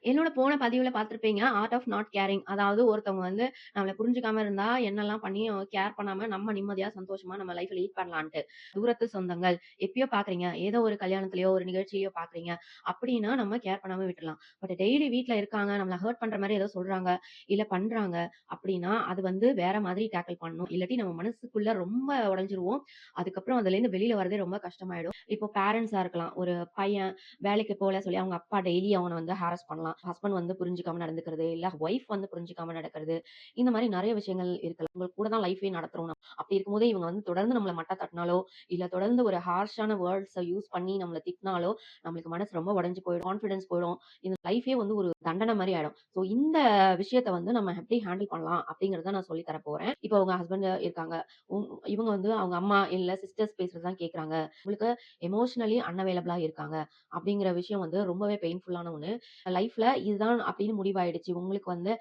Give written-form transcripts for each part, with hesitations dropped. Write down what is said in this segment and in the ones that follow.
என்னோட போன பதிவுல பார்த்திருப்பீங்க. Art of not caring. அதாவது ஒருத்தவங்க வந்து நம்மள புரிஞ்சுக்காம இருந்தா, என்னலாம் பண்ணி கேர் பண்ணாம நம்ம நிம்மதியா, சந்தோஷமா நம்ம லைஃப்ல லீட் பண்ணலான்ட்டு. தூரத்து சொந்தங்கள் எப்பயோ பார்க்குறீங்க. ஏதோ ஒரு கல்யாணத்திலயோ, ஒரு நிகழ்ச்சியோ பார்க்குறீங்க. அப்படின்னா நம்ம கேர் பண்ணாம விட்டுறலாம். பட் டெய்லி வீட்ல இருக்காங்க, நம்மள ஹர்ட் பண்ற மாரி ஏதோ சொல்றாங்க, இல்ல பண்றாங்க அப்படின்னா, அது வந்து வேற மாதிரி டேக்கிள் பண்ணணும். இல்லாட்டி நம்ம மனசுக்குள்ள ரொம்ப உடைஞ்சிருவோம். அதுக்கப்புறம் அதுலேருந்து வெளில வரதே ரொம்ப கஷ்டமாயிடும். இப்போ பேரண்ட்ஸா இருக்கலாம். ஒரு பையன் வேலைக்கு போல சொல்லி அவங்க அப்பா டெய்லி அவன வந்து ஹாரஸ் பண்ணலாம். ஹஸ்பண்ட் வந்து புரிஞ்சுக்காம நடந்துக்கிறது, இல்ல ஒய்ஃப் வந்து புரிஞ்சுக்காம நடக்கிறது. இந்த மாரி நெறைய விஷயங்கள் இருக்கலாம். உங்க கூட தான் லைஃபே நடத்துறோம். அப்படி இருக்கும்போது இவங்க வந்து தொடர்ந்து நம்மள மட்டம் தட்டினாலோ, இல்ல தொடர்ந்து ஒரு ஹார்ஷான வேர்ட்ஸ யூஸ் பண்ணி நம்மள திட்டினாலோ, நம்மளுக்கு மனசு ரொம்ப உடைஞ்சு போயிடும். கான்ஃபிடன்ஸ் போயிடும். இந்த லைஃபே வந்து ஒரு தண்டனை மாரி ஆயிடும். ஸோ இந்த விஷயத்த வந்து நம்ம எப்படி ஹேண்டில் பண்ணலாம் அப்படிங்கிறத நான் சொல்லி தர போறேன். இப்போ உங்க ஹஸ்பண்ட் இருக்காங்க. உங் இவங்க வந்து அவங்க அம்மா இல்ல சிஸ்டர்ஸ் பேசுறது தான் கேட்கறாங்க. உங்களுக்கு எமோஷனலி அன்அவைலபிளா இருக்காங்க. அப்படிங்கிற விஷயம் வந்து ரொம்பவே பெயின்ஃபுல்லான ஒண்ணு. லைஃப்ல இதுதான் அப்படின்னு முடிவாயிடுச்சு. உங்களுக்கு வந்து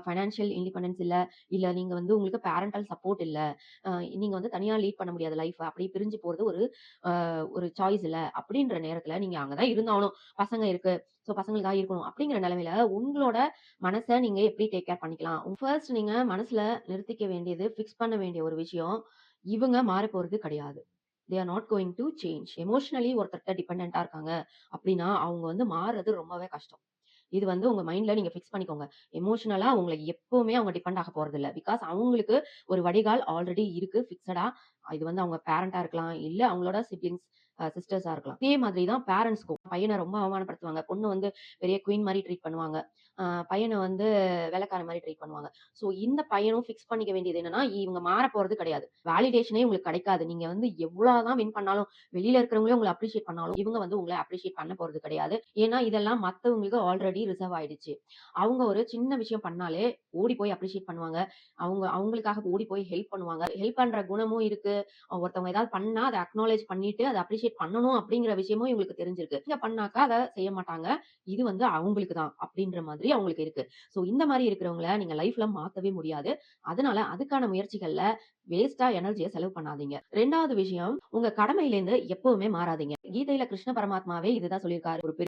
ஃபைனான்ஷியல் இண்டிபெண்டன்ஸ் இல்ல. இல்ல நீங்க வந்து உங்களுக்கு பேரண்டல் சப்போர்ட் இல்ல. அ நீங்க வந்து தனியா லீட் பண்ண முடியாது லைஃப. அப்படி பிரிஞ்சு போறது ஒரு சாய்ஸ் இல்ல. அப்படின்ற நேரத்துல நீங்க அங்க தான் இருந்தாகணும். பசங்க இருக்கு. சோ பசங்களுக்காக இருக்கணும். அப்படிங்கிற நிலைமையில உங்களோட மனச நீங்க எப்படி டேக் கேர் பண்ணிக்கலாம்? ஃபர்ஸ்ட் நீங்க மனசுல நிறுத்திக்க வேண்டியது, பிக்ஸ் பண்ண வேண்டிய ஒரு விஷயம், இவங்க மாறப்போறது கிடையாது. They are not going to change. Emotionally ஒருத்தர்ட்ட டிபெண்டன்ட்டா இருக்காங்க அப்படின்னா, அவங்க வந்து மாறுறது ரொம்பவே கஷ்டம். இது வந்து உங்க மைண்ட்ல நீங்க பிக்ஸ் பண்ணிக்கோங்க. எமோஷனலா உங்கள எப்பவுமே அவங்க டிபெண்ட் ஆக போறதில்ல. பிகாஸ் அவங்களுக்கு ஒரு வடிகால் ஆல்ரெடி இருக்கு ஃபிக்ஸடா. இது வந்து அவங்க பேரண்டா இருக்கலாம், இல்ல அவங்களோட சிப்லிங்ஸ் சிஸ்டர்ஸா இருக்கலாம். இதே மாதிரி தான் பேரண்ட்ஸ்க்கும். பையன ரொம்ப அவமானப்படுத்துவாங்க. பொண்ணு வந்து பெரிய குயின் மாரி ட்ரீட் பண்ணுவாங்க. பையன வந்து வேலைக்காரன் மாரி ட்ரீட் பண்ணுவாங்க. சோ இந்த பையனும் பிக்ஸ் பண்ணிக்க வேண்டியது என்னன்னா, இவங்க மாறப் போறது கிடையாது. வேலிடேஷனே உங்களுக்கு கிடைக்காது. நீங்க வந்து எவ்வளோ தான் வின் பண்ணாலும், வெளியில இருக்கிறவங்களே உங்கள அப்ரிஷியேட் பண்ணாலும், இவங்க வந்து உங்கள அப்ரிஷியேட் பண்ண போறது கிடையாது. ஏன்னா, இதெல்லாம் மத்தவங்களுக்கு ஆல்ரெடி ரிசர்வ் ஆயிடுச்சு. அவங்க ஒரு சின்ன விஷயம் பண்ணாலே ஓடி போய் அப்ரிஷியேட் பண்ணுவாங்க. அவங்களுக்காக ஓடி போய் ஹெல்ப் பண்ணுவாங்க. ஹெல்ப் பண்ற குணமும் இருக்கு. ஒருத்தவங்க ஏதாவது பண்ணா அத அக்னாலேட்ஜ் பண்ணிட்டு, அத அப்ரிஷியேட் பண்ணணும் அப்படிங்கிற விஷயமும் இவங்களுக்கு தெரிஞ்சிருக்கு. நீங்க பண்ணாக்கா அத செய்ய மாட்டாங்க. இது வந்து அவங்களுக்கு தான் அப்படின்ற மாதிரி அவங்களுக்கு இருக்கு. சோ இந்த மாரி இருக்கிறவங்கள நீங்க லைஃப்ல மாத்தவே முடியாது. அதனால அதுக்கான முயற்சிகள்ல வேஸ்ட்டா எனர்ஜிய செலவு பண்ணாதீங்க. 2வது விஷயம், உங்க கடமையிலேருந்து எப்பவுமே மாறாதீங்க. கீதையில கிருஷ்ண பரமாத்மாவே இதுதான் சொல்லியிருக்காரு. ஒரு